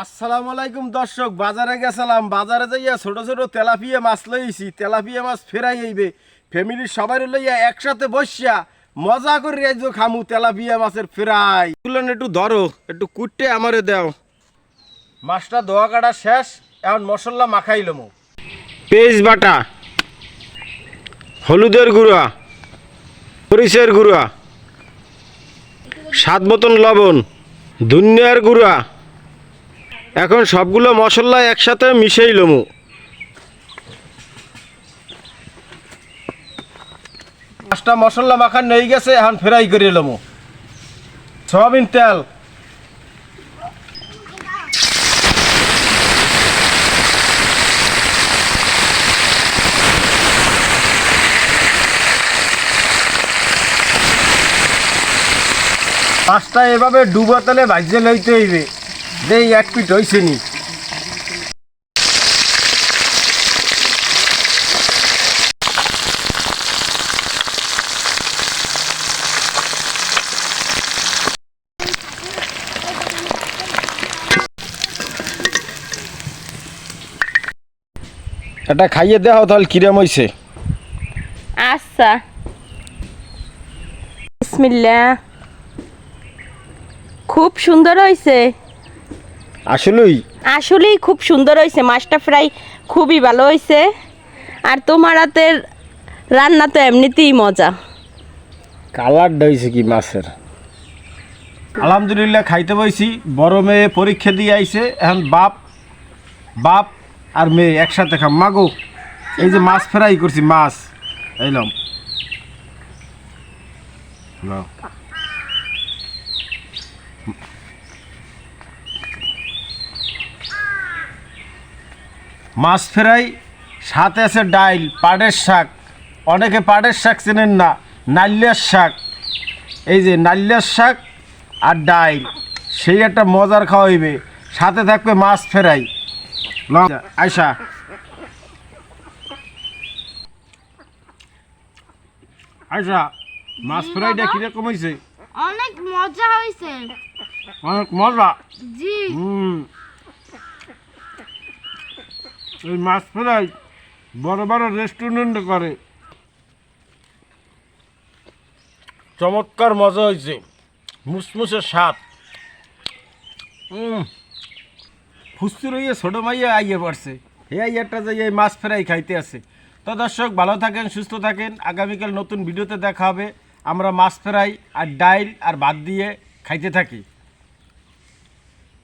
আসসালামু আলাইকুম দর্শক, বাজারে গেছিলাম। বাজারে যাইয়া ছোট ছোট তেলাপিয়া মাছ লইছি। তেলাপিয়া মাছ ফেরাই আইবে ফ্যামিলির সবাই লইয়া একসাথে বসিয়া মজা করে রাইজো খামু তেলাপিয়া মাছের ফ্রাই। একটু ধরো, একটু কুটে আমারে দাও। মাছটা ধোয়া কাটা শেষ, এখন মশলা মাখাইলমু। পেঁয়াজ বাটা, হলুদের গুঁড়া, মরিচের গুঁড়া, স্বাদ মতন লবণ, ধনিয়ার গুঁড়া। এখন সবগুলো মশলা একসাথে মিশাই লমু। পাঁচটা মশলা মাখান হয়ে গেছে, এখন ফ্রাই করে লমু। সয়াবিন তেল, মাছটা এভাবে ডুবো তেলে ভাজে লইতে হইবে। দেই এক পিঠ হইছে নি। এটা খাইয়ে দেওয়া তাহলে কিরম হইছে। আচ্ছা, বিসমিল্লাহ। খুব সুন্দর হয়েছে, আসলেই খুব সুন্দর হয়েছে। মাছটা ফ্রাই খুবই ভালো হয়েছে। আর তোমার হাতের রান্না তো এমনিতেই মজা। কালারটা হয়েছে কি মাছের। আলহামদুলিল্লাহ খাইতে বইছি। বড় মেয়ে পরীক্ষা দিয়ে আইছে, এখন বাপ আর মেয়ে একসাথে খাম। মাগো, এই যে মাছ ফ্রাই করছি, মাছ এইলাম। মাছ ফ্রাই, সাথে আছে ডাইল, পাটের শাক। অনেকে পাটের শাক চেনেন না, নাল্লিয়ার শাক। এই যে নাল্লিয়ার শাক আর ডাইল, সেই একটা মজার খাওয়া হইবে। সাথে থাকবে মাছ ফ্রাই। আয়শা, মাছ ফ্রাইটা কিরকম হয়েছে? অনেক মজা হয়েছে। অনেক মজা। জি। এই মাছ ফ্রাই বড় বড় রেস্টুরেন্টে করে। চমৎকার মজা হয়েছে, মুসমুসে স্বাদ। ফুসফুর হইয়া ছোটো মাইয়া আইয়ে পড়ছে। হে আইয়াটা যাই এই মাছ ফ্রাই খাইতে আছে। তো দর্শক, ভালো থাকেন, সুস্থ থাকেন। আগামীকাল নতুন ভিডিওতে দেখা হবে। আমরা মাছ ফ্রাই আর ডাইল আর ভাত দিয়ে খাইতে থাকি।